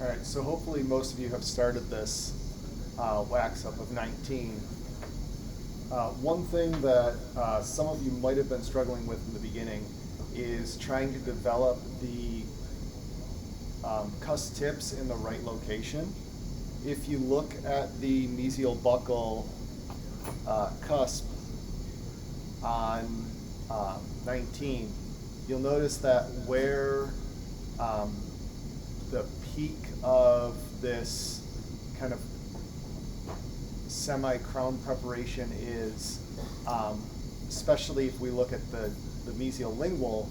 All right, so hopefully most of you have started this wax up of 19. One thing that some of you might have been struggling with in the beginning is trying to develop the cuss tips in the right location. If you look at the mesial buckle cusp on 19, you'll notice that where the peak of this kind of semi-crown preparation is, especially if we look at the mesial lingual,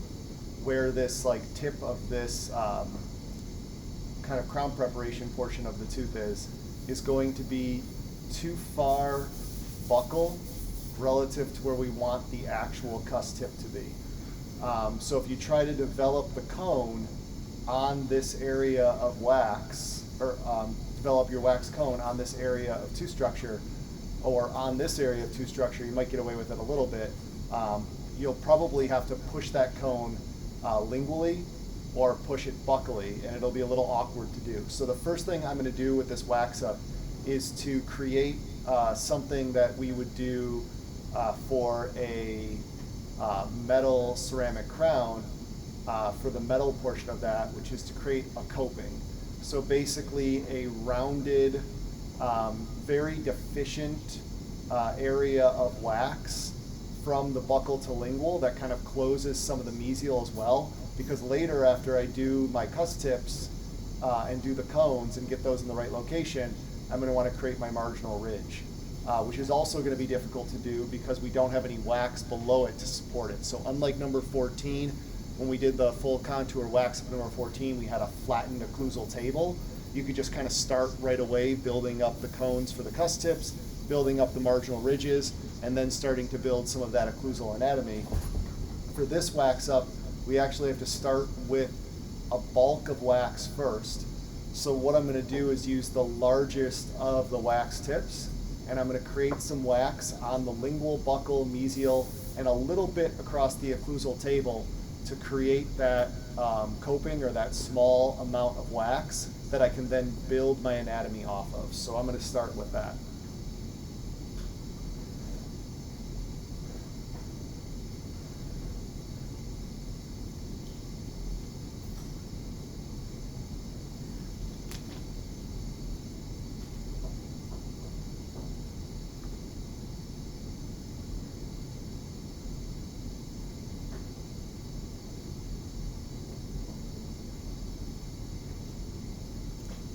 where this like tip of this kind of crown preparation portion of the tooth is going to be too far buccal relative to where we want the actual cuss tip to be. So if you try to develop the cone on this area of wax, or develop your wax cone on this area of tooth structure, or on this area of tooth structure, you might get away with it a little bit. You'll probably have to push that cone lingually or push it buccally, and it'll be a little awkward to do. So the first thing I'm going to do with this wax up is to create something that we would do for a metal ceramic crown, for the metal portion of that, which is to create a coping. So basically a rounded, very deficient area of wax from the buccal to lingual that kind of closes some of the mesial as well, because later after I do my cuss tips and do the cones and get those in the right location, I'm going to want to create my marginal ridge, which is also going to be difficult to do because we don't have any wax below it to support it. So unlike number 14, when we did the full contour wax of number 14, we had a flattened occlusal table. You could just kind of start right away building up the cones for the cuss tips, building up the marginal ridges, and then starting to build some of that occlusal anatomy. For this wax up, we actually have to start with a bulk of wax first. So what I'm going to do is use the largest of the wax tips, and I'm going to create some wax on the lingual, buccal, mesial, and a little bit across the occlusal table to create that coping, or that small amount of wax that I can then build my anatomy off of. So I'm going to start with that.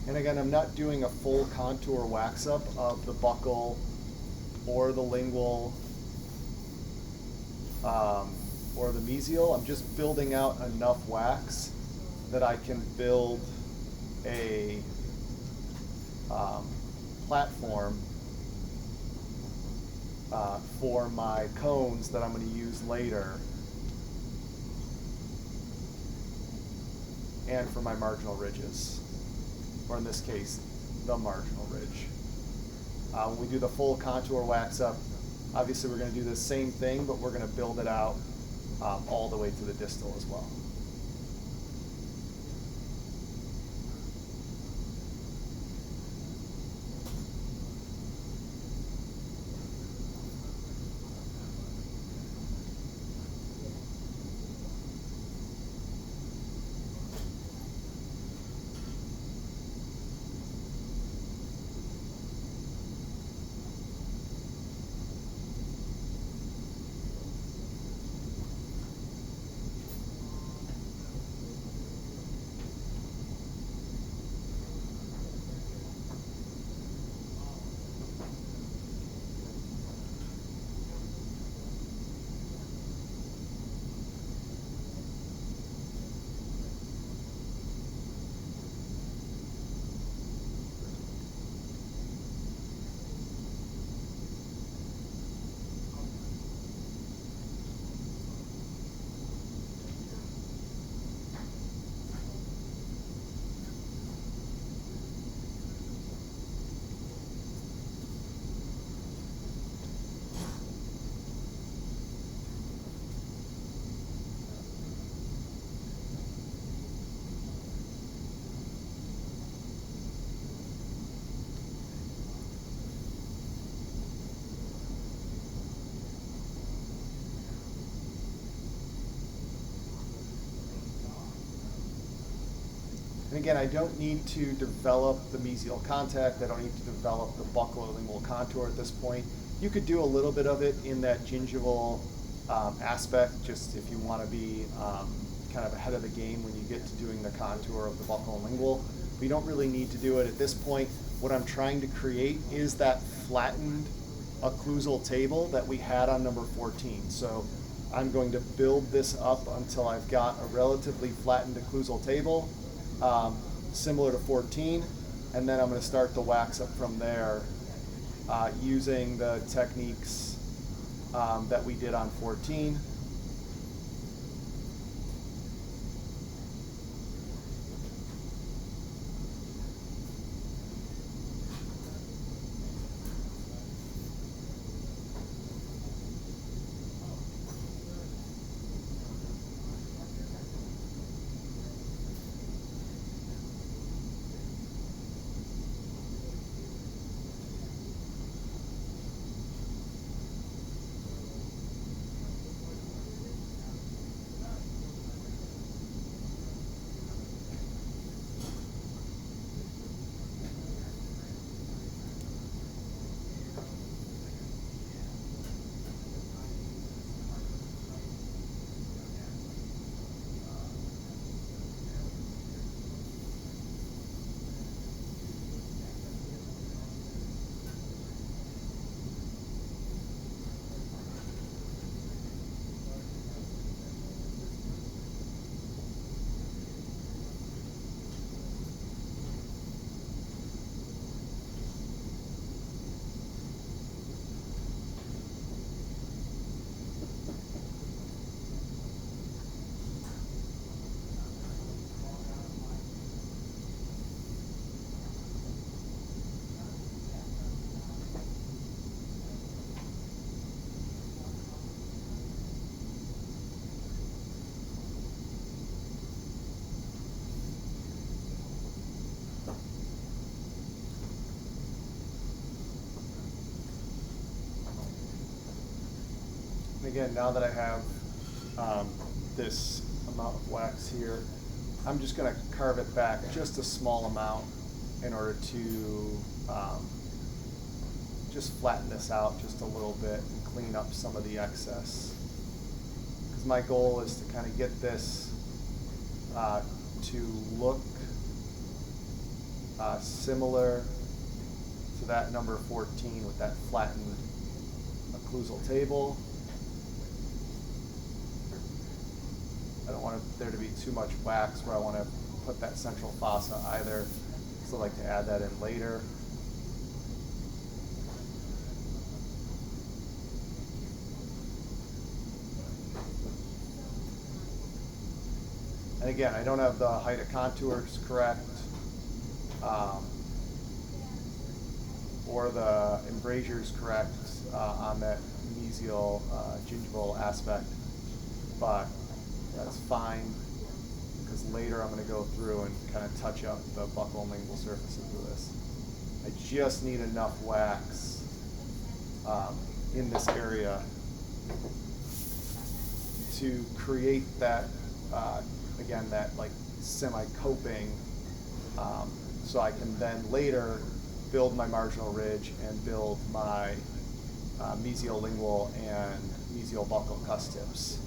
And again, I'm not doing a full contour wax up of the buccal or the lingual or the mesial. I'm just building out enough wax that I can build a platform for my cones that I'm going to use later, and for my marginal ridges, or in this case, the marginal ridge. When we do the full contour wax up, obviously we're going to do the same thing, but we're going to build it out all the way to the distal as well. And again, I don't need to develop the mesial contact. I don't need to develop the buccolingual contour at this point. You could do a little bit of it in that gingival aspect, just if you want to be kind of ahead of the game when you get to doing the contour of the buccolingual. But you don't really need to do it at this point. What I'm trying to create is that flattened occlusal table that we had on number 14. So I'm going to build this up until I've got a relatively flattened occlusal table, similar to 14, and then I'm going to start the wax up from there using the techniques that we did on 14. Again, now that I have this amount of wax here, I'm just going to carve it back just a small amount in order to just flatten this out just a little bit and clean up some of the excess. Because my goal is to kind of get this to look similar to that number 14 with that flattened occlusal table. I don't want there to be too much wax where I want to put that central fossa either, so I like to add that in later. And again, I don't have the height of contours correct, or the embrasures correct on that mesial gingival aspect, but that's fine, because later I'm going to go through and kind of touch up the buccolingual surfaces of this. I just need enough wax in this area to create that, again, that like semi-coping, so I can then later build my marginal ridge and build my mesiolingual and mesial buccal cuss tips.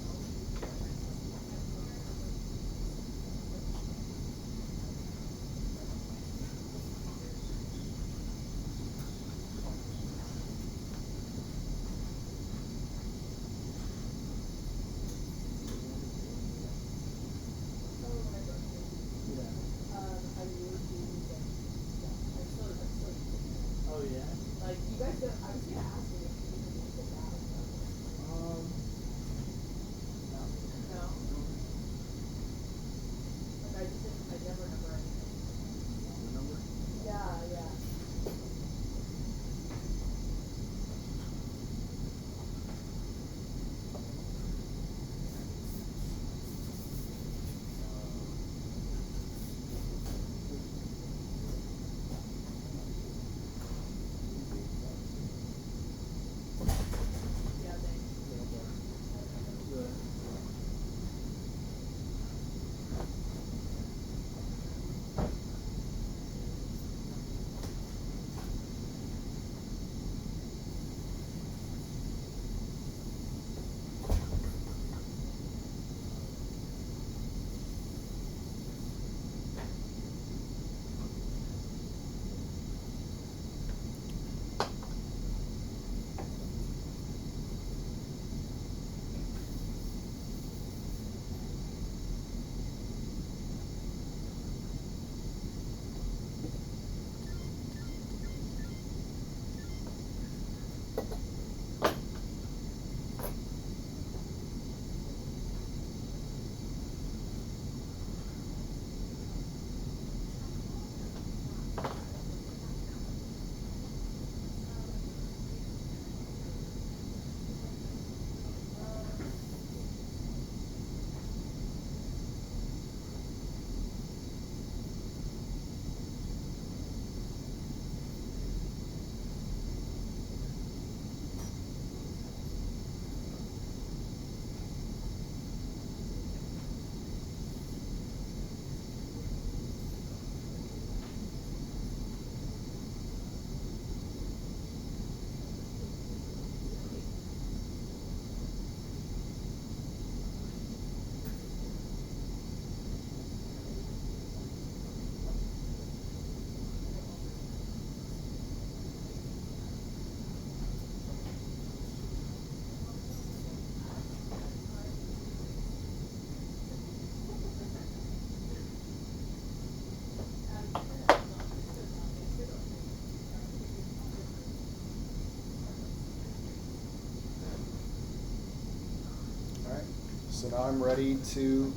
So now I'm ready to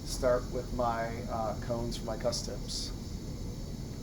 start with my cones for my cuss tips.